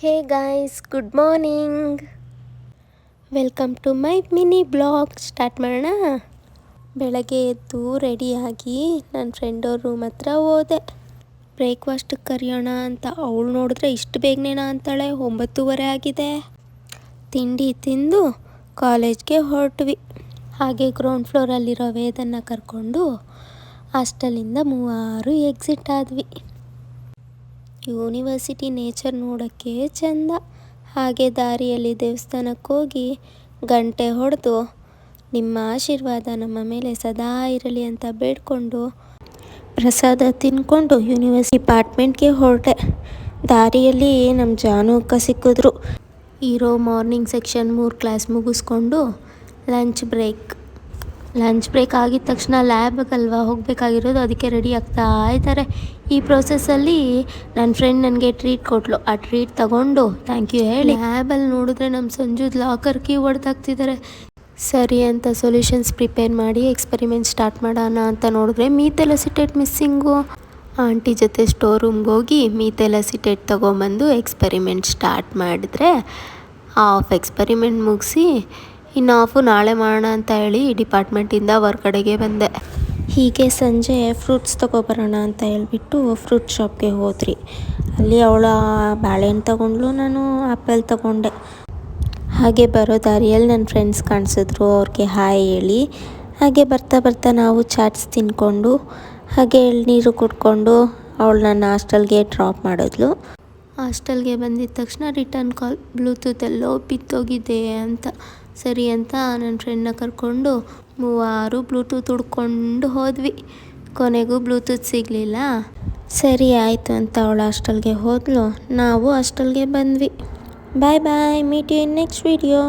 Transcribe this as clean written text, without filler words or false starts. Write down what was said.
Hey guys, good morning. Welcome to my mini blog. Start ಮಾಡೋಣ. ಬೆಳಗ್ಗೆ ಎದ್ದು ರೆಡಿಯಾಗಿ ನನ್ನ ಫ್ರೆಂಡ್ ಅವ್ರ ರೂಮ್ ಹತ್ರ ಹೋದೆ. ಬ್ರೇಕ್ಫಾಸ್ಟಿಗೆ ಕರೆಯೋಣ ಅಂತ. ಅವಳು ನೋಡಿದ್ರೆ ಇಷ್ಟು ಬೇಗನೇನಾ ಅಂತಾಳೆ. 9:30 ಆಗಿದೆ. ತಿಂಡಿ ತಿಂದು ಕಾಲೇಜ್ಗೆ ಹೊರಟ್ವಿ. ಹಾಗೆ ಗ್ರೌಂಡ್ ಫ್ಲೋರಲ್ಲಿರೋ ವೇದನ್ನ ಕರ್ಕೊಂಡು ಹಾಸ್ಟೆಲಿಂದ 3 ಎಕ್ಸಿಟ್ ಆದ್ವಿ. ಯೂನಿವರ್ಸಿಟಿ ನೇಚರ್ ನೋಡೋಕ್ಕೆ ಚೆಂದ. ಹಾಗೆ ದಾರಿಯಲ್ಲಿ ದೇವಸ್ಥಾನಕ್ಕೆ ಹೋಗಿ ಗಂಟೆ ಹೊಡೆದು ನಿಮ್ಮ ಆಶೀರ್ವಾದ ನಮ್ಮ ಮೇಲೆ ಸದಾ ಇರಲಿ ಅಂತ ಬೇಡ್ಕೊಂಡು ಪ್ರಸಾದ ತಿಂದ್ಕೊಂಡು ಯೂನಿವರ್ಸಿಟಿ ಡಿಪಾರ್ಟ್ಮೆಂಟ್ಗೆ ಹೊರಟೆ. ದಾರಿಯಲ್ಲಿ ನಮ್ಮ ಜಾನು ಅಕ್ಕ ಸಿಕ್ಕಿದ್ರು. ಇರೋ ಮಾರ್ನಿಂಗ್ ಸೆಕ್ಷನ್ 3 ಕ್ಲಾಸ್ ಮುಗಿಸ್ಕೊಂಡು ಲಂಚ್ ಬ್ರೇಕ್ ಆಗಿದ ತಕ್ಷಣ ಲ್ಯಾಬ್ಗಲ್ವಾ ಹೋಗಬೇಕಾಗಿರೋದು. ಅದಕ್ಕೆ ರೆಡಿ ಆಗ್ತಾ ಇದ್ದಾರೆ. ಈ ಪ್ರೋಸೆಸ್ಸಲ್ಲಿ ನನ್ನ ಫ್ರೆಂಡ್ ನನಗೆ ಟ್ರೀಟ್ ಕೊಟ್ಟಳು. ಆ ಟ್ರೀಟ್ ತಗೊಂಡು ಥ್ಯಾಂಕ್ ಯು ಹೇಳಿ ಲ್ಯಾಬಲ್ಲಿ ನೋಡಿದ್ರೆ ನಮ್ಮ ಸಂಜುದ ಲಾಕರ್ ಕೀ ಹೊಡೆದಾಕ್ತಿದ್ದಾರೆ. ಸರಿ ಅಂತ ಸೊಲ್ಯೂಷನ್ಸ್ ಪ್ರಿಪೇರ್ ಮಾಡಿ ಎಕ್ಸ್ಪೆರಿಮೆಂಟ್ ಸ್ಟಾರ್ಟ್ ಮಾಡೋಣ ಅಂತ ನೋಡಿದ್ರೆ ಮೀಥೈಲ್ ಅಸಿಟೇಟ್ ಮಿಸ್ಸಿಂಗು. ಆಂಟಿ ಜೊತೆ ಸ್ಟೋರ್ ರೂಮ್ಗೆ ಹೋಗಿ ಮೀಥೈಲ್ ಅಸಿಟೇಟ್ ತೊಗೊಂಬಂದು ಎಕ್ಸ್ಪೆರಿಮೆಂಟ್ ಸ್ಟಾರ್ಟ್ ಮಾಡಿದ್ರೆ ಹಾಫ್ ಎಕ್ಸ್ಪೆರಿಮೆಂಟ್ ಮುಗಿಸಿ ಇನ್ನು ಹಾಫು ನಾಳೆ ಮಾಡೋಣ ಅಂತ ಹೇಳಿ ಡಿಪಾರ್ಟ್ಮೆಂಟಿಂದ ಹೊರ್ಗಡೆಗೆ ಬಂದೆ. ಹೀಗೆ ಸಂಜೆ ಫ್ರೂಟ್ಸ್ ತೊಗೊಬರೋಣ ಅಂತ ಹೇಳ್ಬಿಟ್ಟು ಫ್ರೂಟ್ ಶಾಪ್ಗೆ ಹೋದ್ರಿ. ಅಲ್ಲಿ ಅವಳ ಬಾಳೆಹಣ್ಣು ತಗೊಂಡ್ಲು, ನಾನು ಆ್ಯಪಲ್ ತಗೊಂಡೆ. ಹಾಗೆ ಬರೋ ದಾರಿಯಲ್ಲಿ ನನ್ನ ಫ್ರೆಂಡ್ಸ್ ಕಾಣಿಸಿದ್ರು. ಅವ್ರಿಗೆ ಹಾಯ್ ಹೇಳಿ ಹಾಗೆ ಬರ್ತಾ ನಾವು ಚಾಟ್ಸ್ ತಿನ್ಕೊಂಡು ಹಾಗೆ ಎಳ್ನೀರು ಕುಡ್ಕೊಂಡು ಅವಳು ನನ್ನ ಹಾಸ್ಟೆಲ್ಗೆ ಡ್ರಾಪ್ ಮಾಡಿದ್ಲು. ಹಾಸ್ಟೆಲ್ಗೆ ಬಂದಿದ್ದ ತಕ್ಷಣ ರಿಟರ್ನ್ ಕಾಲ್, ಬ್ಲೂಟೂತ್ ಎಲ್ಲೋ ಬಿತ್ತೋಗಿದೆ ಅಂತ. ಸರಿ ಅಂತ ನನ್ನ ಫ್ರೆಂಡ್ನ ಕರ್ಕೊಂಡು 3 ಬ್ಲೂಟೂತ್ ಹುಡ್ಕೊಂಡು ಹೋದ್ವಿ. ಕೊನೆಗೂ ಬ್ಲೂಟೂತ್ ಸಿಗಲಿಲ್ಲ. ಸರಿ ಆಯಿತು ಅಂತ ಅವಳು ಹಾಸ್ಟೆಲ್ಗೆ ಹೋದ್ಲು, ನಾವು ಹಾಸ್ಟೆಲ್ಗೆ ಬಂದ್ವಿ. Bye meet you in next video.